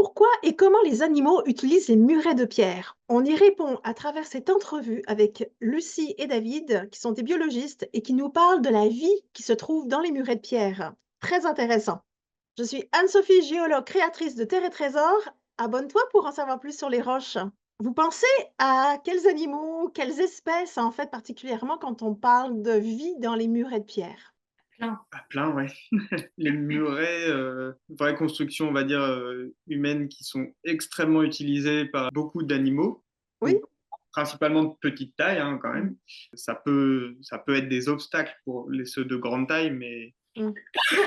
Pourquoi et comment les animaux utilisent les murets de pierre? On y répond à travers cette entrevue avec Lucie et David, qui sont des biologistes et qui nous parlent de la vie qui se trouve dans les murets de pierre. Très intéressant. Je suis Anne-Sophie, géologue créatrice de Terre et Trésors. Abonne-toi pour en savoir plus sur les roches. Vous pensez à quels animaux, quelles espèces en fait particulièrement quand on parle de vie dans les murets de pierre? Plein. Ah, plein, ouais. Les murets, vraie construction, on va dire, humaine qui sont extrêmement utilisées par beaucoup d'animaux, Oui? donc principalement de petite taille, hein, quand même. Ça peut être des obstacles pour ceux de grande taille, mais Mm.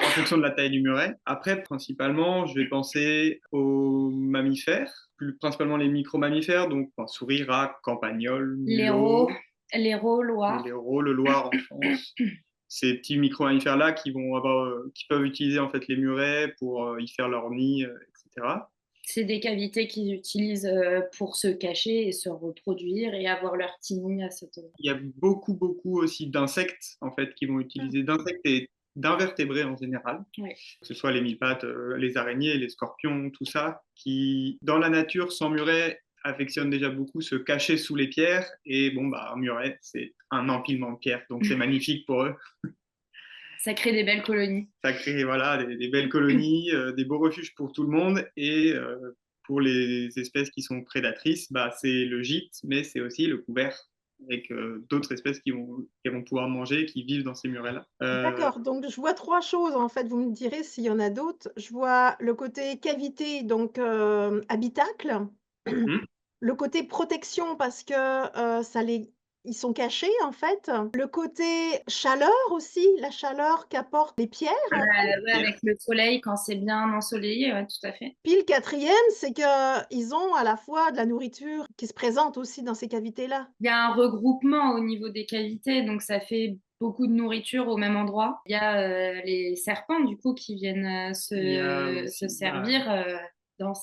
en fonction de la taille du muret. Après, principalement, je vais penser aux mammifères, plus principalement les micro-mammifères, donc enfin, souris, rats, campagnols, mulots, L'hérault, l'hérault, les loir. léopards, le loir en France. Ces petits micro-mammifères-là qui peuvent utiliser en fait les murets pour y faire leur nid, etc. C'est des cavités qu'ils utilisent pour se cacher et se reproduire et avoir leur petit nid à cet endroit. Il y a beaucoup, beaucoup aussi d'insectes en fait qui vont Mm. utiliser d'insectes et d'invertébrés en général, Ouais. que ce soit les mille pattes, les araignées, les scorpions, tout ça, qui dans la nature sans muret affectionnent déjà beaucoup se cacher sous les pierres. Et bon, bah, un muret, c'est un empilement de pierres, donc c'est magnifique pour eux. Ça crée des belles colonies. Ça crée voilà, des belles colonies, des beaux refuges pour tout le monde. Et pour les espèces qui sont prédatrices, bah, c'est le gîte, mais c'est aussi le couvert avec d'autres espèces qui vont pouvoir manger, qui vivent dans ces murets-là. D'accord, donc je vois 3 choses en fait, vous me direz s'il y en a d'autres. Je vois le côté cavité, donc habitacle, Hmm. le côté protection parce que, ça les ils sont cachés en fait. Le côté chaleur aussi, la chaleur qu'apportent les pierres. Ouais, Pierre. avec le soleil, quand c'est bien ensoleillé, ouais, tout à fait. Puis le 4e, c'est qu'ils ont à la fois de la nourriture qui se présente aussi dans ces cavités-là. Il y a un regroupement au niveau des cavités, donc ça fait beaucoup de nourriture au même endroit. Il y a les serpents, du coup, qui viennent Il y a se aussi, bah, servir dans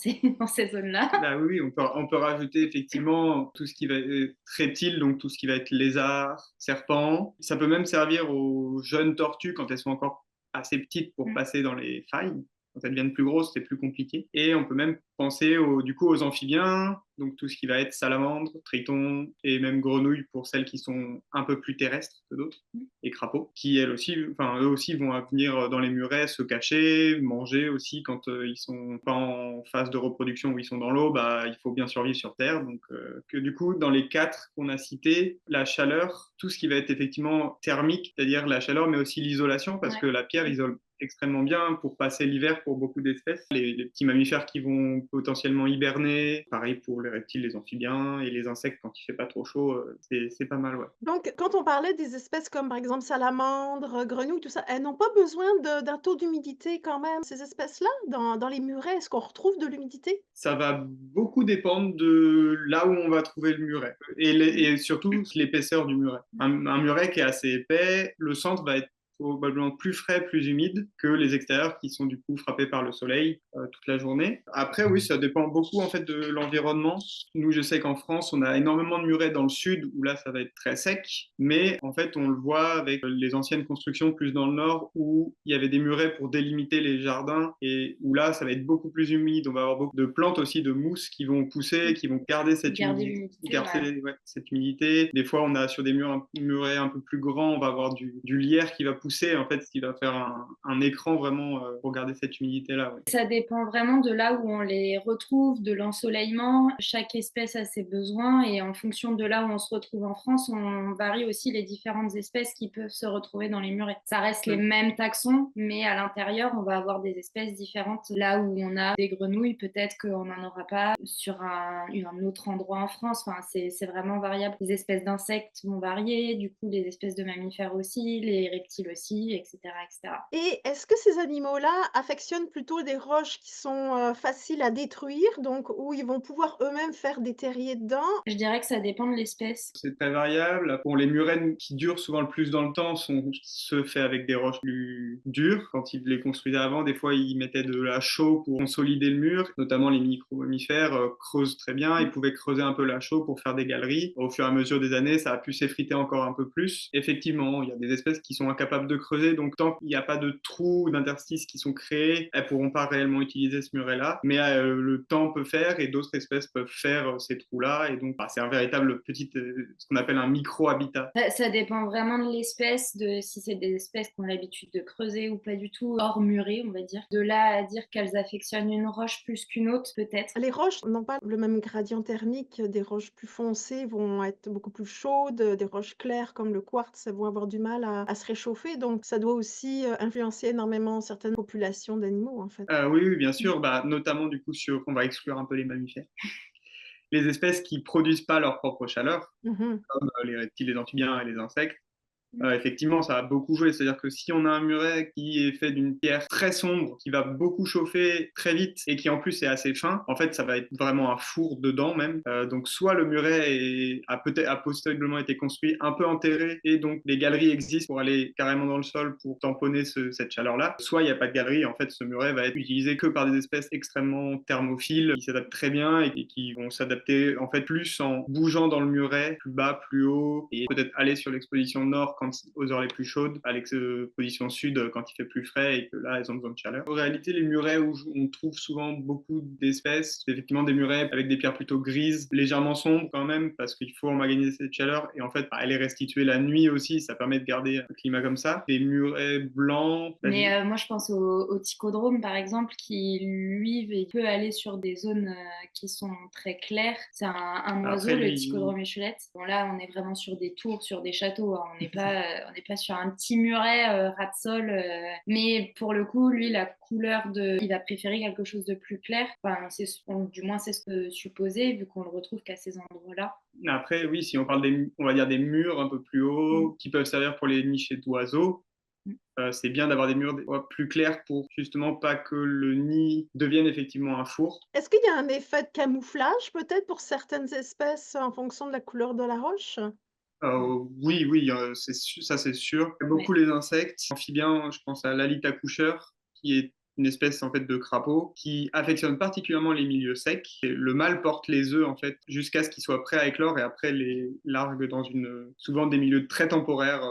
dans ces zones-là. bah oui, oui, on peut rajouter effectivement tout ce qui va être reptile, donc tout ce qui va être lézard, serpent. Ça peut même servir aux jeunes tortues quand elles sont encore assez petites pour Mm. passer dans les failles. Quand elles deviennent plus grosses, c'est plus compliqué. Et on peut même penser du coup aux amphibiens, donc tout ce qui va être salamandre, triton et même grenouilles pour celles qui sont un peu plus terrestres que d'autres, et crapauds, qui elles aussi, enfin eux aussi vont venir dans les murets se cacher, manger aussi quand ils sont pas en phase de reproduction où ils sont dans l'eau, bah il faut bien survivre sur Terre. Donc que du coup dans les quatre qu'on a cités, la chaleur, tout ce qui va être effectivement thermique, c'est-à-dire la chaleur, mais aussi l'isolation, parce Ouais. que la pierre isole extrêmement bien pour passer l'hiver pour beaucoup d'espèces. Les petits mammifères qui vont potentiellement hiberner, pareil pour les reptiles, les amphibiens et les insectes quand il fait pas trop chaud, c'est pas mal, ouais. Donc, quand on parlait des espèces comme, par exemple, salamandres, grenouilles, tout ça, elles n'ont pas besoin d'un taux d'humidité quand même, ces espèces-là? Dans les murets, est-ce qu'on retrouve de l'humidité? Ça va beaucoup dépendre de là où on va trouver le muret et surtout l'épaisseur du muret. Un muret qui est assez épais, le centre va être probablement plus frais, plus humide que les extérieurs qui sont du coup frappés par le soleil toute la journée. Après, oui, ça dépend beaucoup en fait de l'environnement. Nous, je sais qu'en France, on a énormément de murets dans le sud où là, ça va être très sec, mais en fait, on le voit avec les anciennes constructions plus dans le nord où il y avait des murets pour délimiter les jardins et où là, ça va être beaucoup plus humide. On va avoir beaucoup de plantes aussi, de mousses qui vont pousser, qui vont garder cette Garder humidité. l'humidité, ouais. Ouais, cette humidité. Des fois, on a sur des murets un peu plus grands, on va avoir du lierre qui va pousser, en fait, ce qui va faire un écran vraiment pour garder cette humidité-là. Ouais. Ça dépend vraiment de là où on les retrouve, de l'ensoleillement. Chaque espèce a ses besoins et en fonction de là où on se retrouve en France, on varie aussi les différentes espèces qui peuvent se retrouver dans les murets. Ça reste les mêmes taxons, mais à l'intérieur, on va avoir des espèces différentes. Là où on a des grenouilles, peut-être qu'on n'en aura pas sur un autre endroit en France. Enfin, c'est vraiment variable. Les espèces d'insectes vont varier, du coup, les espèces de mammifères aussi, les reptiles aussi, etc., etc. Et est-ce que ces animaux-là affectionnent plutôt des roches qui sont, faciles à détruire, donc où ils vont pouvoir eux-mêmes faire des terriers dedans? Je dirais que ça dépend de l'espèce. C'est très variable. Bon, les murets qui durent souvent le plus dans le temps sont ceux faits avec des roches plus dures. Quand ils les construisaient avant, des fois, ils mettaient de la chaux pour consolider le mur. Notamment les micro-mammifères creusent très bien. Ils pouvaient creuser un peu la chaux pour faire des galeries. Au fur et à mesure des années, ça a pu s'effriter encore un peu plus. Effectivement, il y a des espèces qui sont incapables de creuser, donc tant qu'il n'y a pas de trous ou d'interstices qui sont créés, elles ne pourront pas réellement utiliser ce muret-là. Mais le temps peut faire et d'autres espèces peuvent faire ces trous-là. Et donc, c'est un véritable petit, ce qu'on appelle un micro-habitat. Ça dépend vraiment de l'espèce, de si c'est des espèces qui ont l'habitude de creuser ou pas du tout, hors muret, on va dire. De là à dire qu'elles affectionnent une roche plus qu'une autre, peut-être. Les roches n'ont pas le même gradient thermique. Des roches plus foncées vont être beaucoup plus chaudes, des roches claires comme le quartz, elles vont avoir du mal à se réchauffer. Donc ça doit aussi influencer énormément certaines populations d'animaux, en fait. Oui, oui, bien sûr, notamment du coup on va exclure un peu les mammifères. Les espèces qui produisent pas leur propre chaleur, Mhm. comme les reptiles, les amphibiens et les insectes, effectivement, ça a beaucoup joué. C'est-à-dire que si on a un muret qui est fait d'une pierre très sombre, qui va beaucoup chauffer très vite et qui en plus est assez fin, en fait, ça va être vraiment un four dedans même. Donc, soit le muret a possiblement été construit un peu enterré et donc des galeries existent pour aller carrément dans le sol pour tamponner cette chaleur-là. Soit il n'y a pas de galerie. En fait, ce muret va être utilisé que par des espèces extrêmement thermophiles qui s'adaptent très bien et qui vont s'adapter en fait plus en bougeant dans le muret, plus bas, plus haut et peut-être aller sur l'exposition nord aux heures les plus chaudes, à l'exposition sud quand il fait plus frais et que là, elles ont besoin de chaleur. En réalité, les murets où on trouve souvent beaucoup d'espèces, c'est effectivement des murets avec des pierres plutôt grises, légèrement sombres quand même, parce qu'il faut emmagasiner cette chaleur et en fait, elle est restituée la nuit aussi, ça permet de garder un climat comme ça. Des murets blancs. Mais moi, je pense au Ticodrome, par exemple, qui, lui, peut aller sur des zones qui sont très claires. C'est un oiseau, le Ticodrome échelette. Bon, là, on est vraiment sur des tours, sur des châteaux. Hein. On n'est pas sur un petit muret ras de sol. Mais pour le coup, lui, la couleur il va préférer quelque chose de plus clair. Enfin, du moins, c'est ce que supposer, vu qu'on le retrouve qu'à ces endroits-là. Après, oui, si on parle on va dire des murs un peu plus hauts, qui peuvent servir pour les nicher d'oiseaux, c'est bien d'avoir des murs plus clairs pour justement pas que le nid devienne effectivement un four. Est-ce qu'il y a un effet de camouflage peut-être pour certaines espèces en fonction de la couleur de la roche? Oui, oui, ça c'est sûr. Beaucoup les insectes amphibiens, je pense à l'Alita coucheur, qui est une espèce en fait de crapaud qui affectionne particulièrement les milieux secs. Et le mâle porte les œufs en fait jusqu'à ce qu'ils soient prêts à éclore et après les largue dans souvent des milieux très temporaires,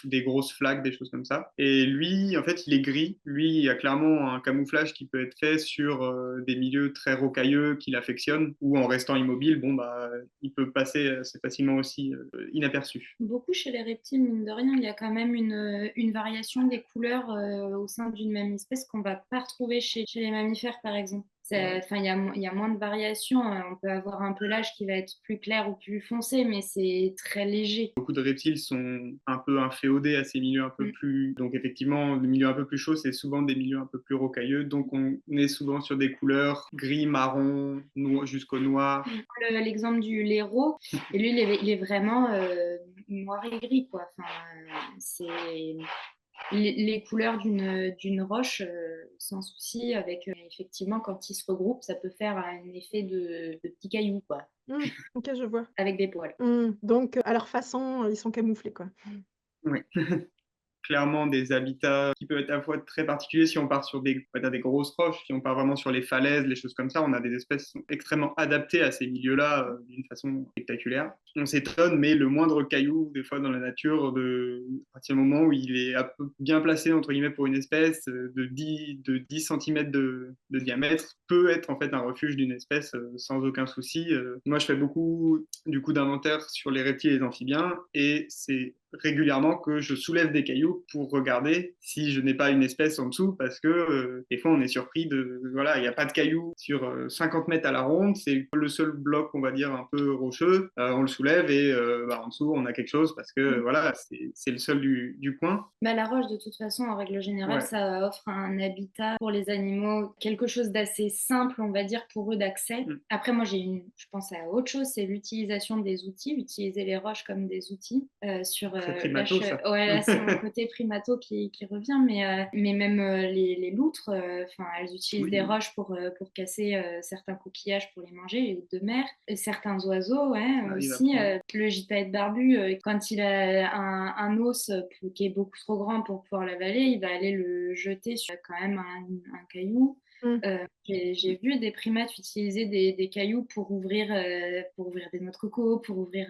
des grosses flaques, des choses comme ça. Et lui, en fait, il est gris. Lui, il y a clairement un camouflage qui peut être fait sur des milieux très rocailleux qu'il affectionne ou en restant immobile, il peut passer assez facilement aussi inaperçu. Beaucoup chez les reptiles, mine de rien, il y a quand même une variation des couleurs au sein d'une même espèce qu'on va pas retrouver chez les mammifères, par exemple. Enfin, il y a moins de variations. On peut avoir un pelage qui va être plus clair ou plus foncé, mais c'est très léger. Beaucoup de reptiles sont un peu inféodés à ces milieux un peu plus. Donc, effectivement, le milieu un peu plus chaud, c'est souvent des milieux un peu plus rocailleux. Donc, on est souvent sur des couleurs gris, marron, jusqu'au noir. L'exemple du laireau, et lui, il est vraiment noir et gris, quoi. Enfin, c'est les couleurs d'une roche sans souci avec effectivement quand ils se regroupent ça peut faire un effet de petits cailloux quoi OK, je vois. avec des poils. Donc à leur façon, ils sont camouflés, quoi. Oui. Clairement des habitats qui peuvent être à la fois très particuliers si on part sur des grosses roches, si on part vraiment sur les falaises, les choses comme ça, on a des espèces qui sont extrêmement adaptées à ces milieux-là d'une façon spectaculaire. On s'étonne, mais le moindre caillou, des fois dans la nature, à partir du moment où il est bien placé, entre guillemets, pour une espèce de 10 cm de diamètre, peut être en fait un refuge d'une espèce sans aucun souci. Moi, je fais beaucoup du coup d'inventaire sur les reptiles et les amphibiens, et c'est régulièrement que je soulève des cailloux pour regarder si je n'ai pas une espèce en dessous parce que des fois on est surpris voilà, il n'y a pas de cailloux sur 50 mètres à la ronde, c'est le seul bloc on va dire un peu rocheux, on le soulève et en dessous on a quelque chose parce que voilà, c'est le seul du coin. La roche de toute façon en règle générale ça offre un habitat pour les animaux, quelque chose d'assez simple on va dire pour eux d'accès. Après moi je pense à autre chose, c'est l'utilisation des outils, utiliser les roches comme des outils sur primato, ça. Là, c'est mon côté primato qui revient, mais même les loutres, elles utilisent des roches pour casser certains coquillages pour les manger, les loutres de mer. Et certains oiseaux, aussi. Le gypaète barbu, quand il a un os qui est beaucoup trop grand pour pouvoir l'avaler, il va aller le jeter sur quand même un caillou. Mmh. J'ai vu des primates utiliser des cailloux pour ouvrir des noix de coco, pour ouvrir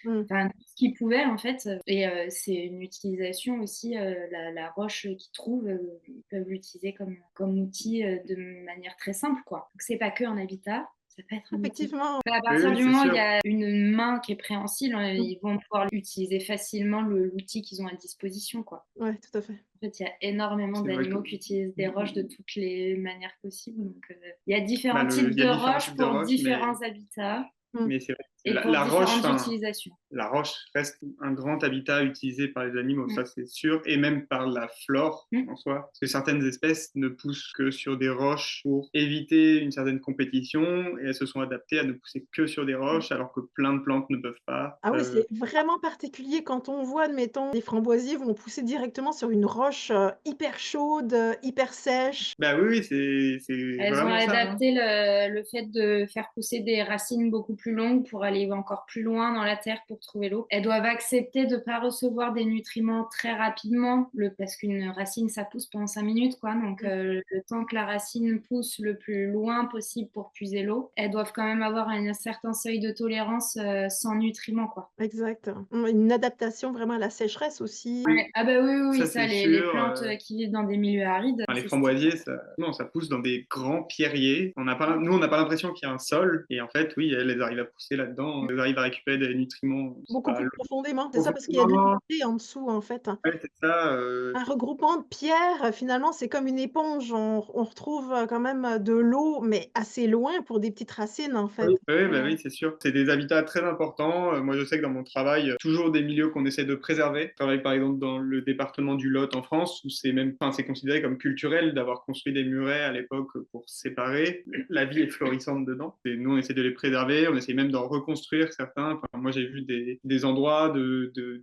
Mmh. enfin, tout ce qu'ils pouvaient en fait. Et c'est une utilisation aussi, la roche qu'ils trouvent, ils peuvent l'utiliser comme outil de manière très simple, quoi. Donc c'est pas que un habitat, ça peut être un outil. Effectivement. À Oui, partir oui, du c'est moment où il y sûr. a une main qui est préhensile, Mmh. ils vont pouvoir utiliser facilement l'outil qu'ils ont à disposition, quoi. Ouais, tout à fait. En fait, il y a énormément C'est vrai que d'animaux qui utilisent des roches de toutes les manières possibles. Donc, il y a bah, différents types il y a de différents roches types de pour roches, différents habitats Mmh. mais c'est vrai que et pour la roche, différentes enfin, utilisations. la roche reste un grand habitat utilisé par les animaux, Mm. ça c'est sûr, et même par la flore Mm. en soi. Parce que certaines espèces ne poussent que sur des roches pour éviter une certaine compétition, et elles se sont adaptées à ne pousser que sur des roches, alors que plein de plantes ne peuvent pas. Ah oui, c'est vraiment particulier quand on voit, admettons, des framboisiers vont pousser directement sur une roche, hyper chaude, hyper sèche. Bah oui, oui, c'est Elles ont vraiment ça, hein. adapté le fait de faire pousser des racines beaucoup plus longues pour aller encore plus loin dans la terre pour trouver l'eau. Elles doivent accepter de ne pas recevoir des nutriments très rapidement, parce qu'une racine, ça pousse pendant 5 minutes, quoi. Donc, Mmh. le temps que la racine pousse le plus loin possible pour puiser l'eau, elles doivent quand même avoir un certain seuil de tolérance sans nutriments, quoi. Exact. Une adaptation vraiment à la sécheresse aussi. Oui, Ah bah oui, oui, oui, ça ça, c'est les sûr. plantes qui vivent dans des milieux arides, Enfin, les c'est ce type. framboisiers, ça, non, ça pousse dans des grands pierriers. Nous, on n'a pas l'impression qu'il y a un sol. Et en fait, oui, elles arrivent à pousser là-dedans. Elles arrivent à récupérer des nutriments. Beaucoup plus profondément. C'est ça, parce qu'il y a de Profondément. l'humidité en dessous, en fait. Ouais, c'est ça. Un regroupement de pierres, finalement, c'est comme une éponge. On retrouve, quand même, de l'eau, mais assez loin pour des petites racines, en fait. Oui, oui, bah oui, c'est sûr. C'est des habitats très importants. Moi, je sais que dans mon travail, toujours des milieux qu'on essaie de préserver. Je travaille par exemple dans le département du Lot en France, où c'est même, enfin, c'est considéré comme culturel d'avoir construit des murets à l'époque pour séparer. La vie est florissante dedans. Et nous, on essaie de les préserver. On essaie même d'en reconstruire certains. Enfin, moi, j'ai vu des endroits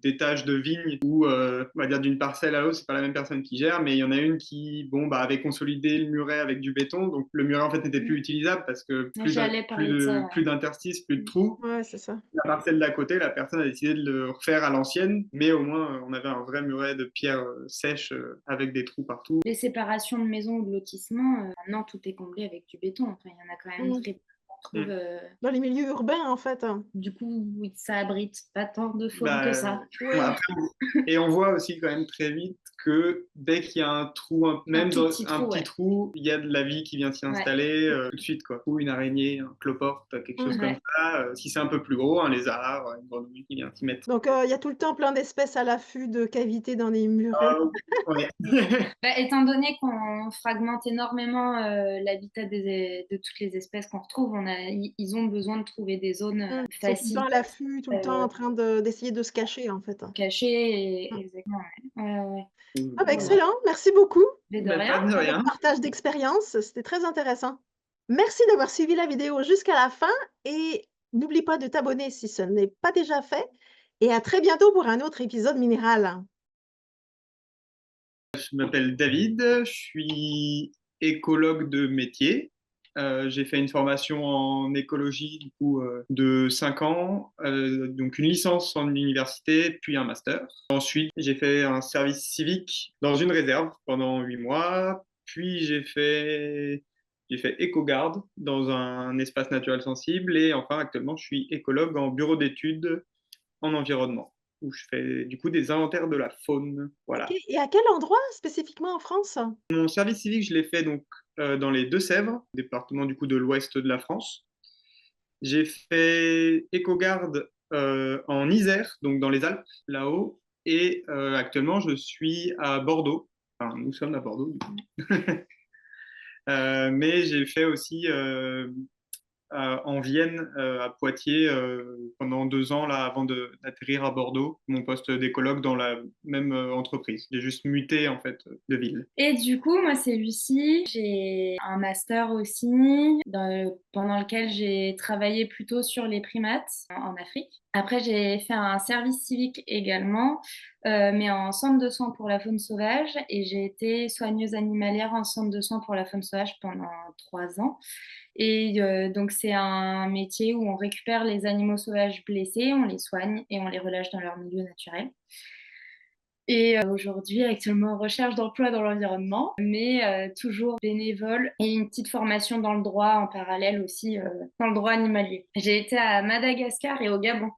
d'étages de vignes où, on va dire d'une parcelle à l'autre, c'est pas la même personne qui gère, mais il y en a une qui, bon, bah, avait consolidé le muret avec du béton. Donc, le muret, en fait, n'était plus utilisable parce que J'allais parler de ça, plus d'interstices, plus de trous. Ouais, c'est ça. La parcelle d'à côté, la personne a décidé de le refaire à l'ancienne, mais au moins on avait un vrai muret de pierre sèche avec des trous partout. les séparations de maisons ou de lotissements, maintenant tout est comblé avec du béton. Enfin, il y en a quand même Mmh. très peu qu'on trouve. Mm. Dans les milieux urbains, en fait. Du coup, oui, ça abrite pas tant de faune que Bah, ça. bon, Oui. après, et on voit aussi quand même très vite que dès qu'il y a un trou, Un même tout dans petit un trou, petit ouais. trou, il y a de la vie qui vient s'y Ouais. installer tout de suite, quoi. Ou une araignée, un cloporte, quelque chose Mmh. comme Ouais. ça. Si c'est un peu plus gros, un lézard, une grenouille qui vient s'y mettre. Donc, il y a tout le temps plein d'espèces à l'affût de cavités dans les murets. Ouais. Bah, étant donné qu'on fragmente énormément l'habitat de toutes les espèces qu'on retrouve, ils ont besoin de trouver des zones Ils sont tout le temps faciles à l'affût, tout le temps en euh, train d'essayer de se cacher, en fait. cachées. Mmh. Exactement. Ouais. Ouais, ouais. Ah bah, Voilà. excellent, merci beaucoup Mais de Mais rien. pas de pour votre rien. partage d'expérience, c'était très intéressant. Merci d'avoir suivi la vidéo jusqu'à la fin et n'oublie pas de t'abonner si ce n'est pas déjà fait et à très bientôt pour un autre épisode minéral. Je m'appelle David, je suis écologue de métier. J'ai fait une formation en écologie du coup, de 5 ans, donc une licence en université, puis un master. Ensuite, j'ai fait un service civique dans une réserve pendant 8 mois, puis j'ai fait éco-garde dans un espace naturel sensible, et enfin actuellement je suis écologue en bureau d'études en environnement, où je fais du coup des inventaires de la faune. OK, Voilà. et à quel endroit spécifiquement en France? Mon service civique, je l'ai fait donc dans les Deux-Sèvres, département du coup de l'ouest de la France. J'ai fait éco-garde en Isère, donc dans les Alpes, là-haut. Et actuellement, je suis à Bordeaux. Enfin, nous sommes à Bordeaux, du coup. Mais j'ai fait aussi en Vienne, à Poitiers, pendant 2 ans là, avant d'atterrir à Bordeaux, mon poste d'écologue dans la même entreprise. J'ai juste muté en fait de ville. Et du coup, moi, c'est Lucie. J'ai un master aussi, pendant lequel j'ai travaillé plutôt sur les primates en Afrique. Après, j'ai fait un service civique également, mais en centre de soins pour la faune sauvage. Et j'ai été soigneuse animalière en centre de soins pour la faune sauvage pendant 3 ans. Et donc, c'est un métier où on récupère les animaux sauvages blessés, on les soigne et on les relâche dans leur milieu naturel. Et aujourd'hui, actuellement en recherche d'emploi dans l'environnement, mais toujours bénévole et une petite formation dans le droit en parallèle aussi, dans le droit animalier. J'ai été à Madagascar et au Gabon.